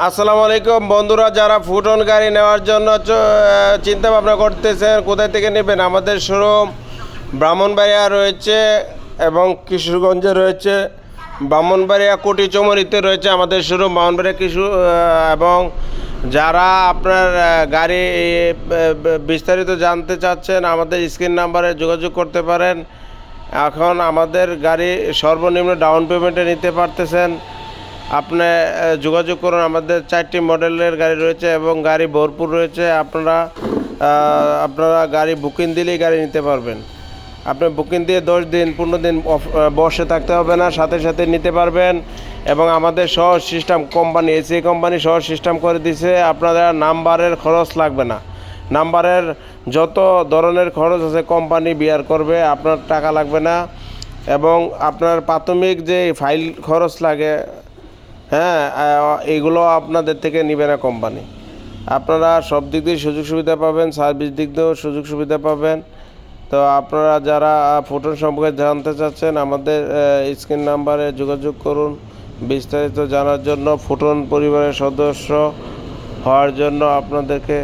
আসসালামু আলাইকুম বন্ধুরা, যারা ফুটন গাড়ি নেওয়ার জন্য চিন্তা ভাবনা করতেছেন কোথায় থেকে নেবেন, আমাদের শোরুম ব্রাহ্মণবাড়িয়া রয়েছে এবং কিশোরগঞ্জে রয়েছে। ব্রাহ্মণবাড়িয়া কোটি চমরিতে রয়েছে আমাদের শোরুম ব্রাহ্মণবাড়িয়া এবং যারা আপনার গাড়ি বিস্তারিত জানতে চাচ্ছেন আমাদের স্ক্রিন নাম্বারে যোগাযোগ করতে পারেন। এখন আমাদের গাড়ি সর্বনিম্ন ডাউন পেমেন্টে নিতে পারতেছেন। আপনি যোগাযোগ করুন, আমাদের 4টি মডেলের গাড়ি রয়েছে এবং গাড়ি ভরপুর রয়েছে। আপনারা গাড়ি বুকিং দিলেই গাড়ি নিতে পারবেন। আপনি বুকিং দিয়ে 10 দিন 15 দিন বসে থাকতে হবে না, সাথে সাথে নিতে পারবেন। এবং আমাদের সহজ সিস্টেম কোম্পানি এসি কোম্পানি সহজ সিস্টেম করে দিছে, আপনারা নাম্বারের খরচ লাগবে না। নাম্বারের যত ধরনের খরচ আছে কোম্পানি বিয়ার করবে, আপনার টাকা লাগবে না। এবং আপনার প্রাথমিক যে ফাইল খরচ লাগে, হ্যাঁ, এগুলো আপনাদের থেকে নেবে না কোম্পানি। আপনারা সব দিক দিয়ে সুযোগ সুবিধা পাবেন, সার্ভিস দিক দিয়েও সুযোগ সুবিধা পাবেন। তো আপনারা যারা ফুটন সম্পর্কে জানতে চাচ্ছেন আমাদের স্ক্রিন নাম্বারে যোগাযোগ করুন বিস্তারিত জানার জন্য। ফুটন পরিবারের সদস্য হওয়ার জন্য আপনাদেরকে